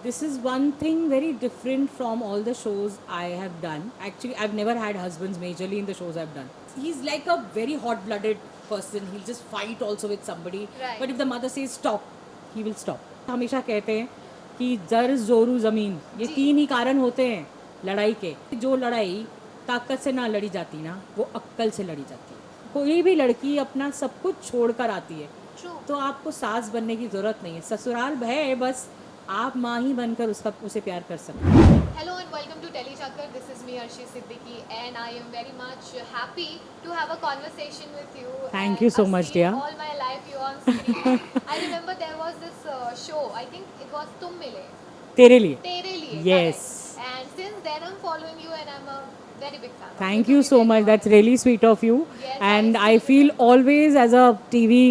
This is one thing very different from all the shows I have done. Actually, I've never had husbands majorly in the shows I've done. He's like a very hot-blooded person. He'll just fight also with somebody. Right. But if the mother says stop, he will stop. हमेशा कहते हैं कि जर जोरू ज़मीन ये तीन ही कारण होते हैं लड़ाई के. जो लड़ाई ताकत से ना लड़ी जाती ना वो अक्कल से लड़ी जाती है. कोई भी लड़की अपना सब कुछ छोड़कर आती है. True. तो आपको सास बनने की ज़रूरत नहीं है. ससुराल है बस आप माँ ही बनकर उसे प्यार कर सकते हैं. Hello and welcome to TellyChakkar. This is me, Arshi, Siddique, and I am very much happy to have a conversation with you. Thank And you so I've much, seen dear. All my life you on screen. I remember there was this show. I think it was Tum Mile. तेरे लिए. Tere Liye. Yes. Correct. And since then I'm following you and I'm a very big fan. Thank you so much. That's really sweet of you. Yes, And I I feel always as a TV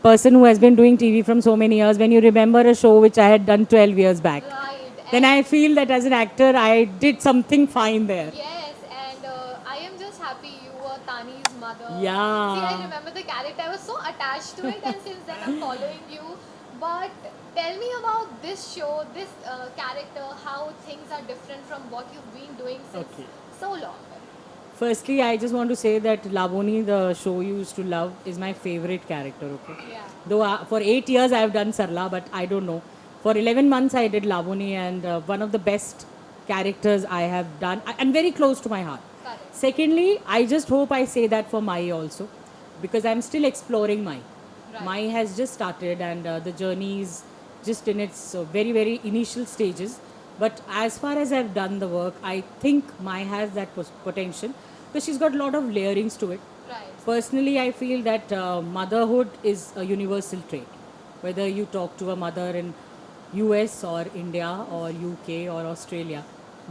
person who has been doing TV from so many years, when you remember a show which I had done 12 years back, Right. then I feel that as an actor I did something fine there. Yes, and I am just happy you were Tani's mother. Yeah. See, I remember the character. I was so attached to it, and since then I'm following you. But tell me about this show, this character, how things are different from what you've been doing since Okay. so long. Firstly, I just want to say that Lavoni, the show you used to love, is my favorite character. Okay. Yeah. Though for 8 years I have done Sarla, but I don't know. For 11 months I did Lavoni, and one of the best characters I have done, and very close to my heart. Correct. Secondly, I just hope I say that for Mai also, because I'm still exploring Mai. Right. Mai has just started, and the journey is just in its very, very initial stages. But as far as I've done the work, I think Mai has that potential, because she's got a lot of layerings to it. Right. Personally, I feel that motherhood is a universal trait. Whether you talk to a mother in US or India or UK or Australia,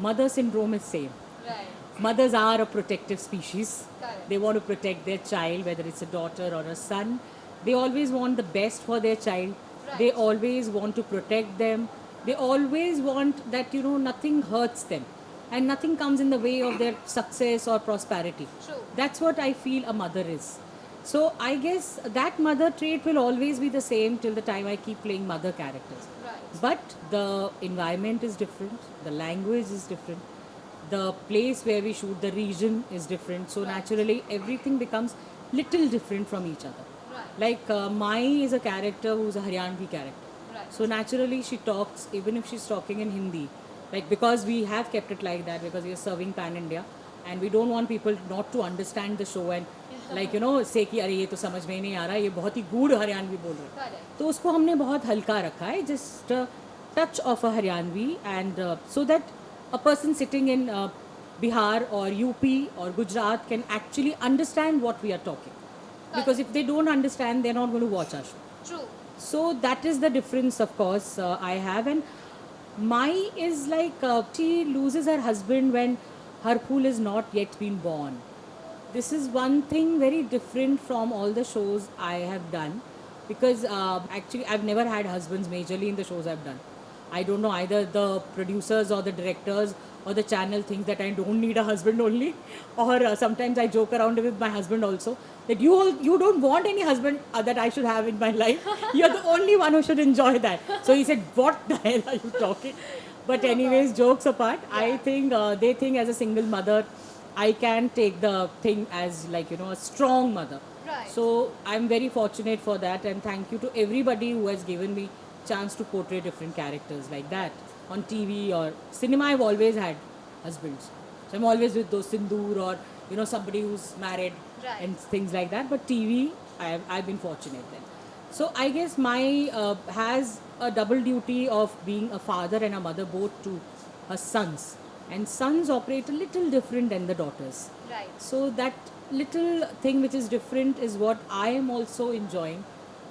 mother syndrome is same. Right. Mothers are a protective species. Correct. They want to protect their child, whether it's a daughter or a son. They always want the best for their child. Right. They always want to protect them. They always want that, nothing hurts them and nothing comes in the way of their success or prosperity. True. That's what I feel a mother is. So I guess that mother trait will always be the same till the time I keep playing mother characters. Right. But the environment is different, the language is different, the place where we shoot, the region is different. So naturally everything becomes little different from each other. Right. Like Mai is a character who's a Haryanvi character. Right. So naturally she talks, even if she's talking in Hindi, like because we have kept it like that, because we are serving pan India and we don't want people not to understand the show and like say कि अरे ये तो समझ में ही नहीं आ रहा, ये बहुत ही गूढ़ हरियाणवी बोल रहे हैं. Correct. तो उसको हमने बहुत हल्का रखा है, just touch of a Haryanvi, and so that a person sitting in Bihar or UP or Gujarat can actually understand what we are talking. Because if they don't understand, they're not going to watch our show. True. So that is the difference, of course, I have. And Mai is like, she loses her husband when Harphool is not yet been born. This is one thing very different from all the shows I have done, because actually I've never had husbands majorly in the shows I've done. I don't know, either the producers or the directors or the channel thinks that I don't need a husband only, or sometimes I joke around with my husband also that you don't want any husband that I should have in my life. You're the only one who should enjoy that. So he said, what the hell are you talking? But anyways, jokes apart, I think they think as a single mother, I can take the thing as like, a strong mother. Right. So I'm very fortunate for that, and thank you to everybody who has given me chance to portray different characters like that. On TV or cinema, I've always had husbands. So I'm always with those sindoor or, somebody who's married. Right. And things like that. But TV, I've been fortunate then. So I guess Mai has a double duty of being a father and a mother both to her sons. And sons operate a little different than the daughters. Right. So that little thing which is different is what I am also enjoying.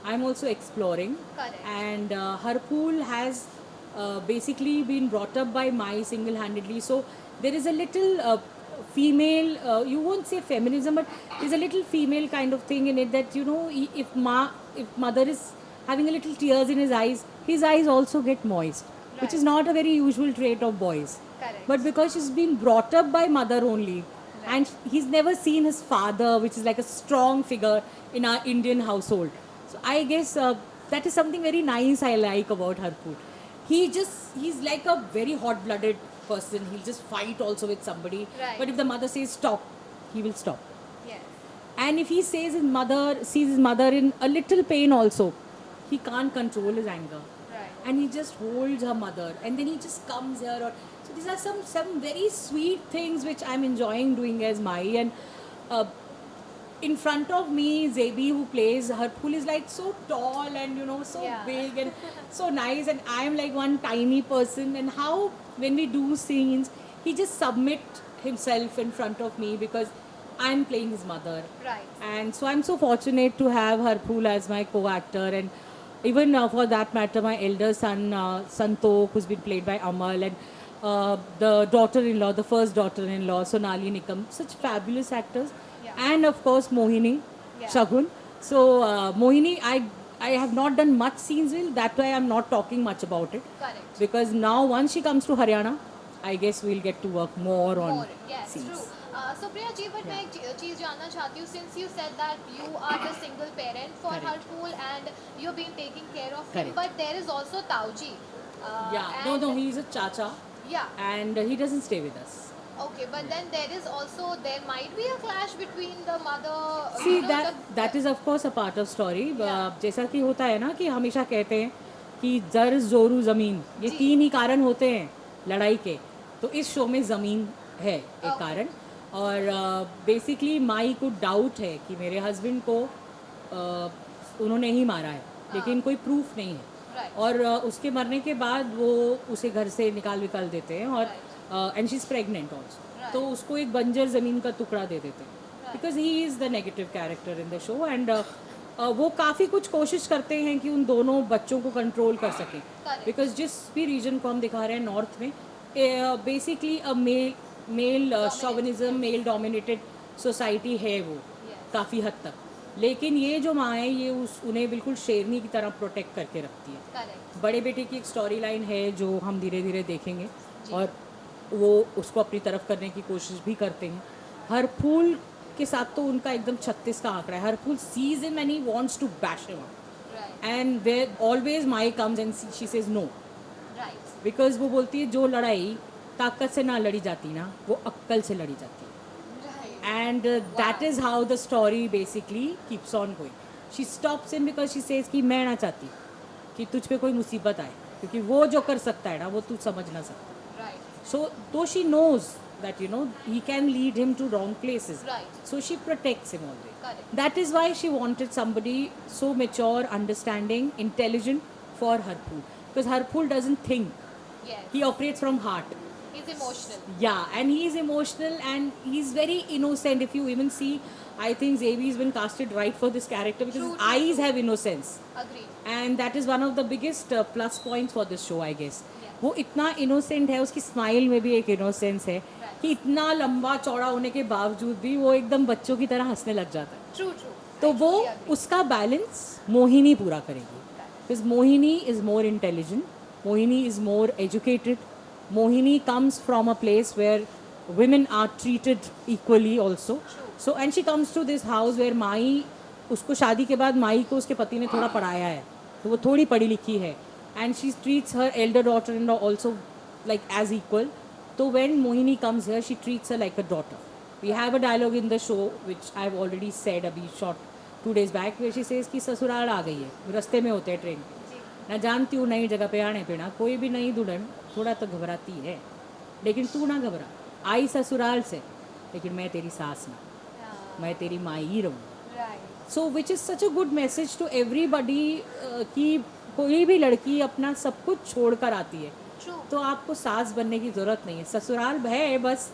I'm also exploring. Correct. And Harphool has basically been brought up by Mai single-handedly. So there is a little female, you won't say feminism, but there's a little female kind of thing in it that, if mother is having a little tears in his eyes also get moist, which is not a very usual trait of boys. Correct. But because she's been brought up by mother only, and he's never seen his father, which is like a strong figure in our Indian household. So I guess that is something very nice I like about Harphool. he's like a very hot-blooded person. He'll just fight also with somebody. Right. But if the mother says stop, he will stop. Yes. And if he sees his mother in a little pain also, he can't control his anger. Right. And he just holds her mother, and then he just comes here. So these are some very sweet things which I'm enjoying doing as Mai. And uh, in front of me, Zebi, who plays Harphool, is like so tall and so Yeah. big and so nice, and I am like one tiny person. And how when we do scenes, he just submit himself in front of me because I'm playing his mother. Right. And so I'm so fortunate to have Harphool as my co-actor, and even for that matter, my elder son, Santok, who's been played by Amal, and the daughter-in-law, the first daughter-in-law, Sonali Nikam, such fabulous actors. Yeah. And of course, Mohini, Yeah. Shagun. So Mohini, I have not done much scenes with, that's why I'm not talking much about it. Correct. Because now once she comes to Haryana, I guess we'll get to work more on More. Yes, scenes. true. Supriya ji, but मैं एक चीज़ जानना चाहती हूँ, since you said that you are the single parent for Correct. Harphool and you've been taking care of him, Correct. but there is also Tauji. Yeah, and no, he's a chacha, Yeah. and he doesn't stay with us. Okay, but then there might be a clash between the mother. See, you know, that is of course a part of story. Yeah. जैसा कि होता है ना कि हमेशा कहते हैं कि जर जोरू ज़मीन, ये जी. 3 ही कारण होते हैं लड़ाई के. तो इस शो में ज़मीन है एक Okay. कारण. और बेसिकली माई को डाउट है कि मेरे हस्बैंड को उन्होंने ही मारा है, लेकिन कोई प्रूफ नहीं है. Right. और उसके मरने के बाद वो उसे घर से निकाल देते हैं, और and she is pregnant also. Right. तो उसको एक बंजर ज़मीन का टुकड़ा दे देते हैं, Right. Because he is the negative character in the show. And वो काफ़ी कुछ कोशिश करते हैं कि उन दोनों बच्चों को कंट्रोल कर सकें. Correct. बिकॉज जिस भी रीजन को हम दिखा रहे हैं नॉर्थ में, basically uh male chauvinism, male dominated society है वो Yes. काफ़ी हद तक. लेकिन ये जो माँ है, ये उन्हें बिल्कुल शेरनी की तरह प्रोटेक्ट करके रखती है. Correct. बड़े बेटे की एक स्टोरी लाइन है जो हम धीरे धीरे देखेंगे, जी. और वो उसको अपनी तरफ करने की कोशिश भी करते हैं. हरफूल के साथ तो उनका एकदम 36 का आंकड़ा है. Harphool sees him and he wants to bash him up, Right. And where always my comes and she says no, Right. Because वो बोलती है जो लड़ाई ताकत से ना लड़ी जाती ना, वो अक्कल से लड़ी जाती है. Right. And that is how the story basically keeps on going. She stops him because she says कि मैं ना चाहती कि तुझ पे कोई मुसीबत आए, क्योंकि वो जो कर सकता है ना, वो तू समझ ना सकता. Right. So though she knows that he can lead him to wrong places, Right. so she protects him always. Correct. That is why she wanted somebody so mature, understanding, intelligent for Harphool, because Harphool doesn't think, Yes. he operates from heart. He's emotional. Yeah, and he's emotional and he's very innocent. If you even see, I think Zevi's been casted right for this character because True, his true, eyes true. have innocence. Agreed. And that is one of the biggest plus points for this show, I guess. Yeah. वो इतना innocent है, उसकी smile में भी एक innocence है Right. कि इतना लंबा चौड़ा होने के बावजूद भी वो एकदम बच्चों की तरह हंसने लग जाता है. True, true. तो I वो totally agree. उसका बैलेंस मोहिनी पूरा करेगी. Because Mohini is more intelligent, Mohini is more educated, Mohini comes from a place where women are treated equally also. True. So and she comes to this house where माई, उसको शादी के बाद माई को उसके पति ने थोड़ा पढ़ाया है, तो वो थोड़ी पढ़ी लिखी है, and she treats her elder daughter-in-law also like as equal. So when Mohini comes here, she treats her like a daughter. We have a dialogue in the show which I've already said अभी short 2 days back, where she says कि ससुराल आ गई है, रास्ते में होते हैं train पे. जी. मैं जानती हूँ नई जगह पे आने पे ना कोई भी नई दुल्हन थोड़ा तो घबराती है, लेकिन तू ना घबरा. आई ससुराल से, लेकिन मैं तेरी सास ना, Yeah. मैं तेरी माँ ही रहूँ. Right. So which is such a good message to everybody कि कोई भी लड़की अपना सब कुछ छोड़ कर आती है, True. तो आपको सास बनने की ज़रूरत नहीं है. ससुराल है, बस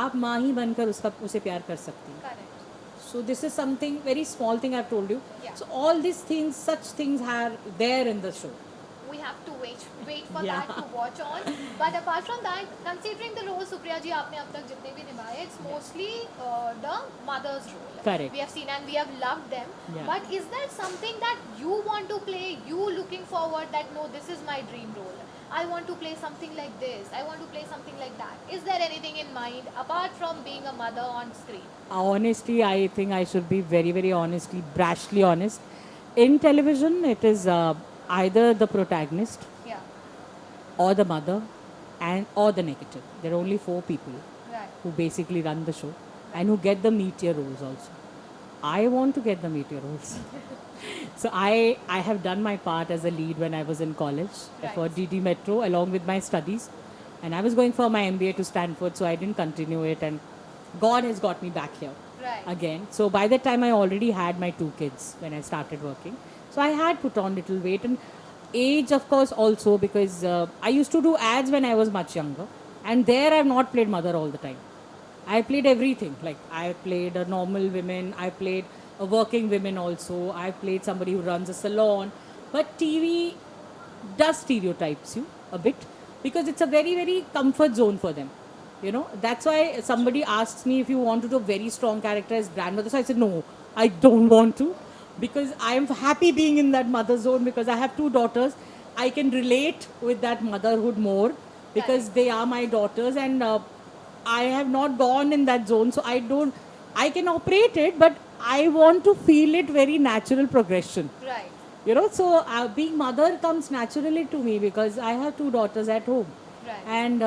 आप माँ ही बनकर उसे प्यार कर सकती हैं. Correct. So this is something very small thing I've told you. Yeah. So all these things, such things are there in the show. We have to wait for Yeah. that to watch on. But apart from that, considering the role Supriya ji आपने अब तक जितने भी निभाए, it's mostly the mother's role. Correct. We have seen and we have loved them. Yeah. But is there something that you want to play? You looking forward that no, this is my dream role. I want to play something like this. I want to play something like that. Is there anything in mind apart from being a mother on screen? Honestly, I think I should be very, very honestly, brashly honest. In television, it is either the protagonist Yeah. or the mother, and or the negative. There are only 4 people Right. who basically run the show and who get the meteor roles also. I want to get the meteor roles. So I have done my part as a lead when I was in college for Right. DD Metro along with my studies. And I was going for my MBA to Stanford, so I didn't continue it. And God has got me back here Right. again. So by that time, I already had my 2 kids when I started working. So I had put on little weight and age, of course, also because I used to do ads when I was much younger. And there I've not played mother all the time. I played everything. Like I played a normal women, I played a working women also. I played somebody who runs a salon. But TV does stereotypes you a bit because it's a very, very comfort zone for them. You know, that's why somebody asks me if you want to do a very strong character as grandmother. So I said, no, I don't want to because I am happy being in that mother zone because I have 2 daughters. I can relate with that motherhood more because they are my daughters and I have not gone in that zone. So I can operate it, but I want to feel it very natural progression. Right. You know, so being mother comes naturally to me because I have 2 daughters at home. Right. And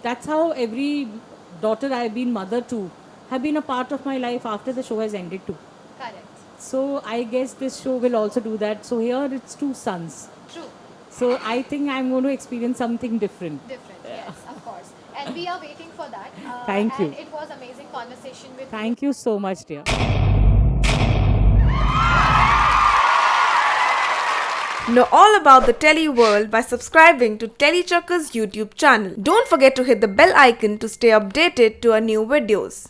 that's how every daughter I've been mother to have been a part of my life after the show has ended too. Correct. So I guess this show will also do that. So here it's 2 sons. True. So I think I'm going to experience something different. Different. Yes, of course. And we are waiting for that. Thank you. And it was amazing conversation with you. Thank you so much, dear. Know all about the Telly world by subscribing to TellyChakkar's YouTube channel. Don't forget to hit the bell icon to stay updated to our new videos.